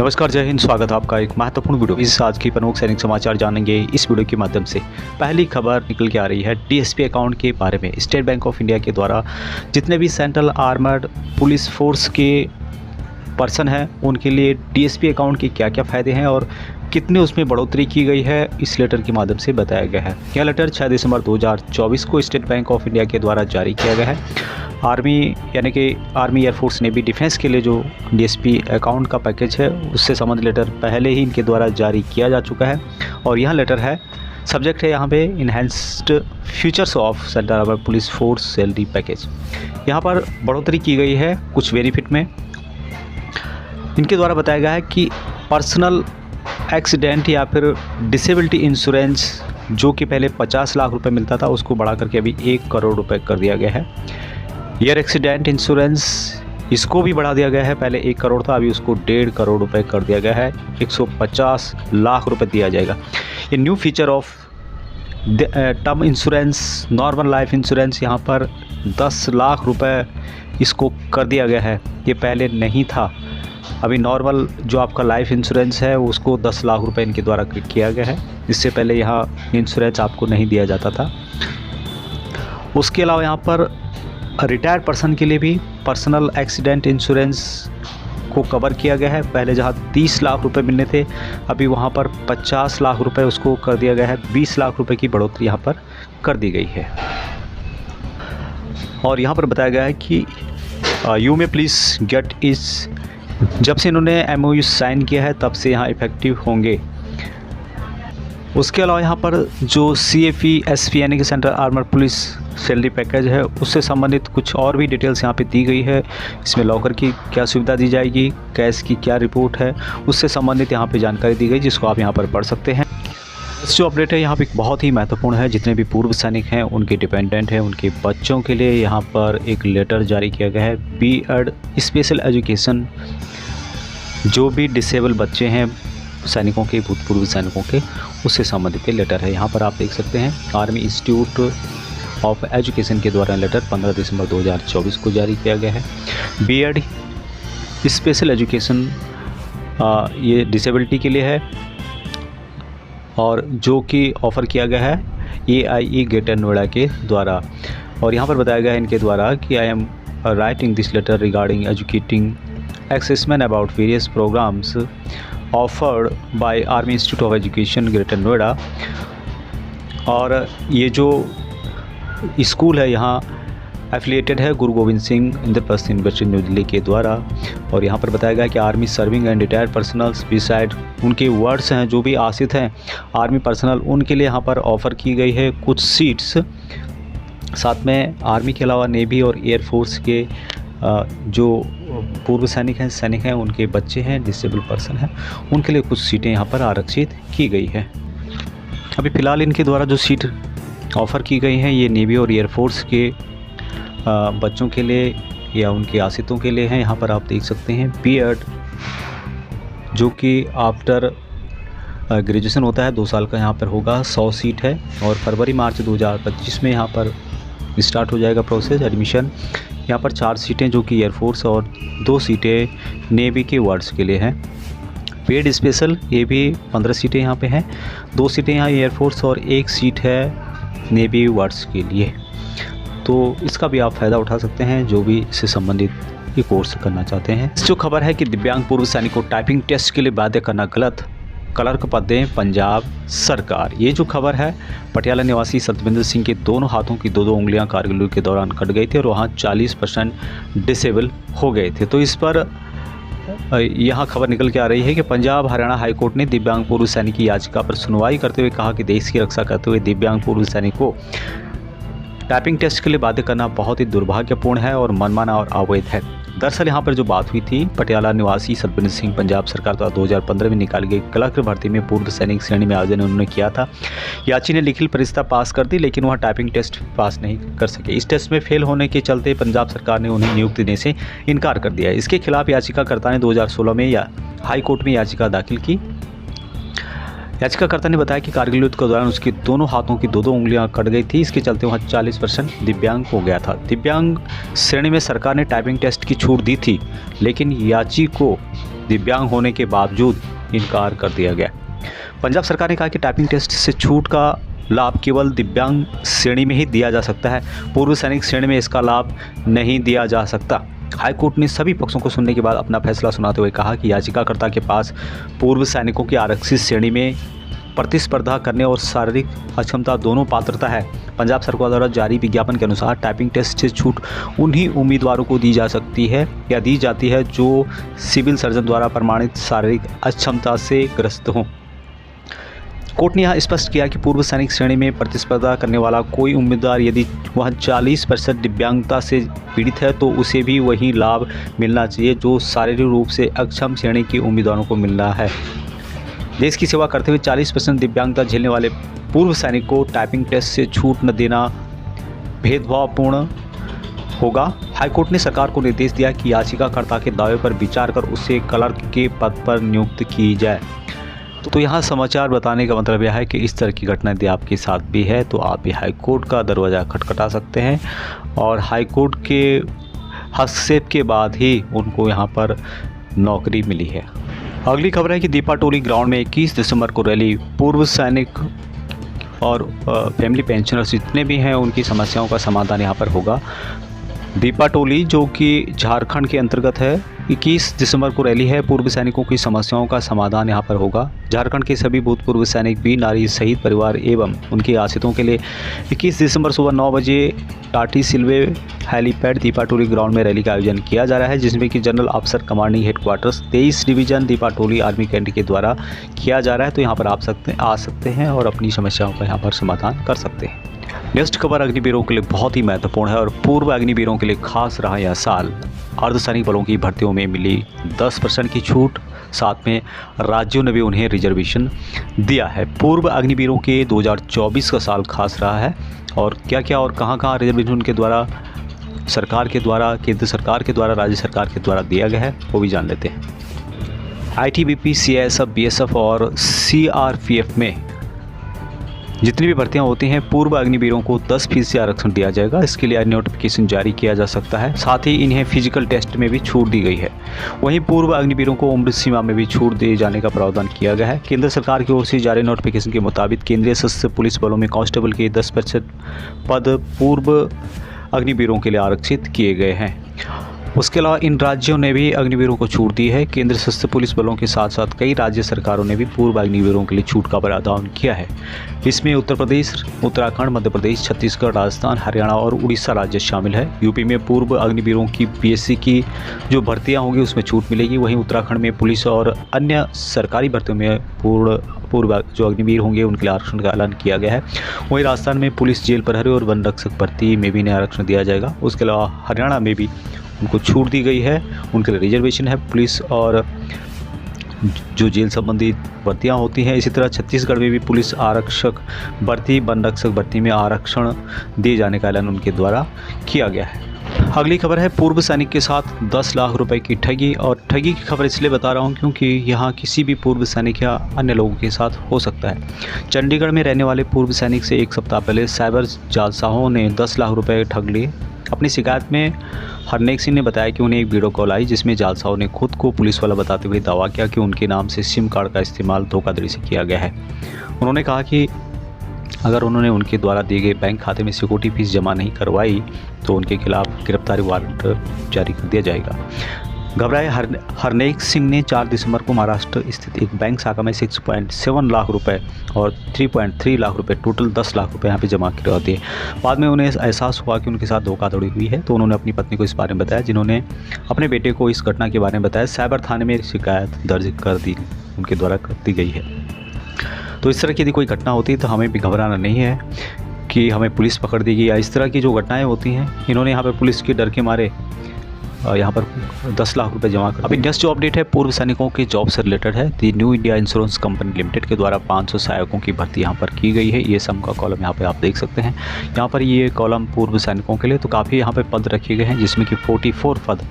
नमस्कार, जय हिंद। स्वागत है आपका एक महत्वपूर्ण वीडियो। इस आज की प्रमुख सैनिक समाचार जानेंगे इस वीडियो के माध्यम से। पहली खबर निकल के आ रही है डीएसपी अकाउंट के बारे में। स्टेट बैंक ऑफ इंडिया के द्वारा जितने भी सेंट्रल आर्मर्ड पुलिस फोर्स के पर्सन हैं उनके लिए डीएसपी अकाउंट के क्या क्या फ़ायदे हैं और कितने उसमें बढ़ोतरी की गई है, इस लेटर के माध्यम से बताया गया है। यह लेटर 6 दिसंबर 2024 को स्टेट बैंक ऑफ इंडिया के द्वारा जारी किया गया है। आर्मी यानी कि आर्मी एयरफोर्स नेवी डिफेंस के लिए जो डीएसपी अकाउंट का पैकेज है उससे संबंधित लेटर पहले ही इनके द्वारा जारी किया जा चुका है और यह लेटर है सब्जेक्ट है यहाँ पे enhanced features of central armoured police force salary package. यहाँ पर बढ़ोतरी की गई है कुछ बेनिफिट में। इनके द्वारा बताया गया है कि पर्सनल एक्सीडेंट या फिर डिसेबिलिटी इंश्योरेंस जो कि पहले 50 लाख रुपए मिलता था उसको बढ़ा करके अभी 1 करोड़ रुपए कर दिया गया है। एयर एक्सीडेंट इंश्योरेंस इसको भी बढ़ा दिया गया है, पहले 1 करोड़ था अभी उसको 1.5 करोड़ रुपए कर दिया गया है, 150 लाख रुपए दिया जाएगा। ये new feature of term insurance, normal life insurance यहाँ पर 10 लाख रुपए इसको कर दिया गया है, ये पहले नहीं था। अभी नॉर्मल जो आपका लाइफ इंश्योरेंस है उसको 10 लाख रुपए इनके द्वारा किया गया है, इससे पहले यहाँ इंश्योरेंस आपको नहीं दिया जाता था। उसके अलावा यहाँ पर रिटायर्ड पर्सन के लिए भी पर्सनल एक्सीडेंट इंश्योरेंस को कवर किया गया है। पहले जहाँ 30 लाख रुपए मिलने थे अभी वहाँ पर 50 लाख रुपए उसको कर दिया गया है, 20 लाख रुपए की बढ़ोतरी यहाँ पर कर दी गई है। और यहाँ पर बताया गया है कि यू मे प्लीज़ गेट इस, जब से इन्होंने MOU साइन किया है तब से यहाँ इफ़ेक्टिव होंगे। उसके अलावा यहाँ पर जो CFE SP यानी कि central armoured police salary package है उससे संबंधित कुछ और भी डिटेल्स यहाँ पे दी गई है। इसमें लॉकर की क्या सुविधा दी जाएगी, कैश की क्या रिपोर्ट है, उससे संबंधित यहाँ पे जानकारी दी गई जिसको आप यहाँ पर पढ़ सकते हैं। जो अपडेट है यहाँ पे बहुत ही महत्वपूर्ण है। जितने भी पूर्व सैनिक हैं उनके डिपेंडेंट हैं उनके बच्चों के लिए यहाँ पर एक लेटर जारी किया गया है। B.Ed स्पेशल एजुकेशन, जो भी डिसेबल बच्चे हैं सैनिकों के, भूतपूर्व सैनिकों के, उससे संबंधित लेटर है। यहाँ पर आप देख सकते हैं आर्मी इंस्टीट्यूट ऑफ एजुकेशन के द्वारा लेटर 15 दिसंबर 2024 को जारी किया गया है। B.Ed स्पेशल एजुकेशन ये डिसेबिलिटी के लिए है और जो कि ऑफ़र किया गया है AIE ग्रेटर नोएडा के द्वारा। और यहाँ पर बताया गया है इनके द्वारा कि I am writing this letter regarding educating assessment about various programs offered by Army Institute of Education Greater Noida। और ये जो स्कूल है यहाँ एफिलिएटेड है गुरु गोविंद सिंह इंद्रप्रस्थ यूनिवर्सिटी न्यू दिल्ली के द्वारा। और यहाँ पर बताया गया कि army serving and retired personnels beside, उनके वर्ड्स हैं जो भी आश्रित हैं आर्मी पर्सनल, उनके लिए यहाँ पर ऑफ़र की गई है कुछ सीट्स। साथ में आर्मी के अलावा नेवी और एयरफोर्स के जो पूर्व सैनिक हैं उनके बच्चे हैं, डिसेबल पर्सन हैं, उनके लिए कुछ सीटें यहाँ पर आरक्षित की गई है। अभी फ़िलहाल इनके द्वारा जो सीट ऑफ़र की गई हैं ये नेवी और एयरफोर्स के बच्चों के लिए या उनके आश्रितों के लिए हैं। यहाँ पर आप देख सकते हैं B.Ed जो कि आफ्टर ग्रेजुएशन होता है 2 साल का यहाँ पर होगा, 100 सीट है और फरवरी मार्च 2025 में यहाँ पर स्टार्ट हो जाएगा प्रोसेस एडमिशन। यहाँ पर 4 सीटें जो कि एयरफोर्स और 2 सीटें नेवी के वार्ड्स के लिए हैं। पेड स्पेशल ये भी 15 सीटें यहाँ पे हैं, 2 सीटें यहाँ एयरफोर्स और 1 सीट है नेवी वार्ड्स के लिए। तो इसका भी आप फ़ायदा उठा सकते हैं जो भी इससे संबंधित ये कोर्स करना चाहते हैं। जो खबर है कि दिव्यांग पूर्व सैनिक को टाइपिंग टेस्ट के लिए बाध्य करना गलत, क्लर्क पद दें पंजाब सरकार। ये जो खबर है पटियाला निवासी सतविंदर सिंह के दोनों हाथों की 2-2 उंगलियां कारगिल के दौरान कट गई थी और वहाँ 40% डिसेबल हो गए थे। तो इस पर यहाँ खबर निकल के आ रही है कि पंजाब हरियाणा हाईकोर्ट ने दिव्यांग पूर्व सैनिक की याचिका पर सुनवाई करते हुए कहा कि देश की रक्षा करते हुए दिव्यांग पूर्व सैनिक को टाइपिंग टेस्ट के लिए बाध्य करना बहुत ही दुर्भाग्यपूर्ण है और मनमाना और अवैध है। दरअसल यहाँ पर जो बात हुई थी, पटियाला निवासी सतविंदर सिंह पंजाब सरकार द्वारा 2015 में निकाली गई क्लर्क भर्ती में पूर्व सैनिक श्रेणी में आवेदन उन्होंने किया था। याची ने लिखित परीक्षा पास कर दी लेकिन वह टाइपिंग टेस्ट पास नहीं कर सके। इस टेस्ट में फेल होने के चलते पंजाब सरकार ने उन्हें नियुक्ति देने से इनकार कर दिया। इसके खिलाफ याचिकाकर्ता ने 2016 में हाई कोर्ट में याचिका दाखिल की। याचिकाकर्ता ने बताया कि कारगिल युद्ध के दौरान उसके दोनों हाथों की 2-2 उंगलियां कट गई थी, इसके चलते वहाँ 40% दिव्यांग हो गया था। दिव्यांग श्रेणी में सरकार ने टाइपिंग टेस्ट की छूट दी थी, लेकिन याची को दिव्यांग होने के बावजूद इनकार कर दिया गया। पंजाब सरकार ने कहा कि टाइपिंग टेस्ट से छूट का लाभ केवल दिव्यांग श्रेणी में ही दिया जा सकता है, पूर्व सैनिक श्रेणी में इसका लाभ नहीं दिया जा सकता। हाईकोर्ट ने सभी पक्षों को सुनने के बाद अपना फैसला सुनाते हुए कहा कि याचिकाकर्ता के पास पूर्व सैनिकों की आरक्षित श्रेणी में प्रतिस्पर्धा करने और शारीरिक अक्षमता दोनों पात्रता है। पंजाब सरकार द्वारा जारी विज्ञापन के अनुसार टाइपिंग टेस्ट से छूट उन्हीं उम्मीदवारों को दी जा सकती है या दी जाती है जो सिविल सर्जन द्वारा प्रमाणित शारीरिक अक्षमता से ग्रस्त हों। कोर्ट ने यह स्पष्ट किया कि पूर्व सैनिक श्रेणी में प्रतिस्पर्धा करने वाला कोई उम्मीदवार यदि वह 40% दिव्यांगता से पीड़ित है तो उसे भी वही लाभ मिलना चाहिए जो शारीरिक रूप से अक्षम श्रेणी के उम्मीदवारों को मिलना है। देश की सेवा करते हुए 40% दिव्यांगता झेलने वाले पूर्व सैनिक को टाइपिंग टेस्ट से छूट न देना भेदभावपूर्ण होगा। हाईकोर्ट ने सरकार को निर्देश दिया कि याचिकाकर्ता के दावे पर विचार कर उसे क्लर्क के पद पर नियुक्त की जाए। तो यहाँ समाचार बताने का मतलब यह है कि इस तरह की घटना यदि आपके साथ भी है तो आप भी हाईकोर्ट का दरवाज़ा खटखटा सकते हैं और हाईकोर्ट के हस्तक्षेप के बाद ही उनको यहाँ पर नौकरी मिली है। अगली खबर है कि दीपाटोली ग्राउंड में 21 दिसंबर को रैली। पूर्व सैनिक और फैमिली पेंशनर्स जितने भी हैं उनकी समस्याओं का समाधान यहाँ पर होगा। दीपाटोली जो कि झारखंड के अंतर्गत है, 21 दिसंबर को रैली है। पूर्व सैनिकों की समस्याओं का समाधान यहां पर होगा। झारखंड के सभी भूतपूर्व सैनिक, वीर नारी शहीद परिवार एवं उनके आश्रितों के लिए 21 दिसंबर सुबह 9 बजे टाटी सिलवे हेलीपैड दीपाटोली ग्राउंड में रैली का आयोजन किया जा रहा है, जिसमें कि general officer commanding headquarters 23 division Dipatoli army cantt के द्वारा किया जा रहा है। तो यहाँ पर आप आ सकते हैं और अपनी समस्याओं का यहाँ पर समाधान कर सकते हैं। नेक्स्ट खबर अग्निवीरों के लिए बहुत ही महत्वपूर्ण है और पूर्व अग्निवीरों के लिए खास रहा यह साल। अर्धसैनिक बलों की भर्तियों में मिली 10% की छूट, साथ में राज्यों ने भी उन्हें रिजर्वेशन दिया है। पूर्व अग्निवीरों के 2024 का साल खास रहा है और क्या क्या और कहां रिजर्वेशन उनके द्वारा सरकार के द्वारा, केंद्र सरकार के द्वारा, राज्य सरकार के द्वारा दिया गया है वो भी जान लेते हैं। ITBP, CISF, BSF और CRPF में जितनी भी भर्तियां होती हैं पूर्व अग्निवीरों को 10% आरक्षण दिया जाएगा। इसके लिए नोटिफिकेशन जारी किया जा सकता है। साथ ही इन्हें फिजिकल टेस्ट में भी छूट दी गई है। वहीं पूर्व अग्निवीरों को उम्र सीमा में भी छूट दिए जाने का प्रावधान किया गया है। केंद्र सरकार की ओर से जारी नोटिफिकेशन के मुताबिक केंद्रीय सशस्त्र पुलिस बलों में कांस्टेबल के 10% पद पूर्व अग्निवीरों के लिए आरक्षित किए गए हैं। उसके अलावा इन राज्यों ने भी अग्निवीरों को छूट दी है। केंद्र सशस्त्र पुलिस बलों के साथ साथ कई राज्य सरकारों ने भी पूर्व अग्निवीरों के लिए छूट का प्रावधान किया है। इसमें उत्तर प्रदेश, उत्तराखंड, मध्य प्रदेश, छत्तीसगढ़, राजस्थान, हरियाणा और उड़ीसा राज्य शामिल है। यूपी में पूर्व अग्निवीरों की PSC की जो भर्तियां होंगी उसमें छूट मिलेगी। वहीं उत्तराखंड में पुलिस और अन्य सरकारी भर्तियों में पूर्व जो अग्निवीर होंगे उनके लिए आरक्षण का ऐलान किया गया है। वहीं राजस्थान में पुलिस, जेल प्रहरी और वन रक्षक भर्ती में भी इन्हें आरक्षण दिया जाएगा। उसके अलावा हरियाणा में भी उनको छूट दी गई है, उनके लिए रिजर्वेशन है। पुलिस और जो जेल संबंधी भर्तियां होती हैं, इसी तरह छत्तीसगढ़ में भी पुलिस आरक्षक भर्ती, वन रक्षक भर्ती में आरक्षण दिए जाने का ऐलान उनके द्वारा किया गया है। अगली खबर है पूर्व सैनिक के साथ 10 लाख रुपए की ठगी। और ठगी की खबर इसलिए बता रहा हूं क्योंकि यहाँ किसी भी पूर्व सैनिक या अन्य लोगों के साथ हो सकता है। चंडीगढ़ में रहने वाले पूर्व सैनिक से एक सप्ताह पहले साइबर जालसाओं ने 10 लाख रुपए ठग लिए। अपनी शिकायत में हरनेक सिंह ने बताया कि उन्हें एक वीडियो कॉल आई जिसमें जालसाओं ने खुद को पुलिस वाला बताते हुए दावा किया कि उनके नाम से सिम कार्ड का इस्तेमाल धोखाधड़ी से किया गया है। उन्होंने कहा कि अगर उन्होंने उनके द्वारा दिए गए बैंक खाते में सिक्योरिटी फीस जमा नहीं करवाई तो उनके खिलाफ गिरफ्तारी वारंट जारी कर दिया जाएगा। घबराए हरनेक सिंह ने 4 दिसंबर को महाराष्ट्र स्थित एक बैंक शाखा में 6.7 लाख रुपए और 3.3 लाख रुपए, टोटल 10 लाख रुपए यहाँ पे जमा करवा दिए। बाद में उन्हें एहसास हुआ कि उनके साथ धोखाधड़ी हुई है तो उन्होंने अपनी पत्नी को इस बारे में बताया, जिन्होंने अपने बेटे को इस घटना के बारे में बताया। साइबर थाने में शिकायत दर्ज कर दी उनके द्वारा कर दी गई है। तो इस तरह की यदि कोई घटना होती है तो हमें भी घबराना नहीं है कि हमें पुलिस पकड़ देगी या इस तरह की जो घटनाएँ होती हैं। इन्होंने यहाँ पर पुलिस के डर के मारे यहाँ पर 10 लाख रुपए जमा कर। अभी नेक्स्ट जो अपडेट है पूर्व सैनिकों के जॉब से रिलेटेड है। दी new India insurance company limited के द्वारा 500 सहायकों की भर्ती यहाँ पर की गई है। ये सम का कॉलम यहाँ पे आप देख सकते हैं। यहाँ पर ये कॉलम पूर्व सैनिकों के लिए तो काफ़ी यहाँ पे पद रखे गए हैं, जिसमें कि 44 पद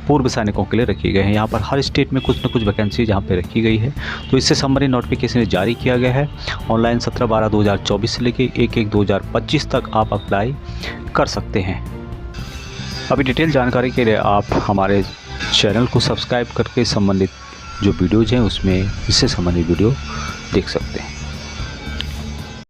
पूर्व सैनिकों के लिए रखे गए हैं। यहाँ पर हर स्टेट में कुछ न कुछ वैकेंसी यहाँ पे रखी गई है। तो इससे संबंधित नोटिफिकेशन जारी किया गया है। ऑनलाइन 17/12/2024 से लेकर 1/1/2025 तक आप अप्लाई कर सकते हैं। अभी डिटेल जानकारी के लिए आप हमारे चैनल को सब्सक्राइब करके संबंधित जो वीडियोज़ हैं उसमें इससे संबंधित वीडियो देख सकते हैं।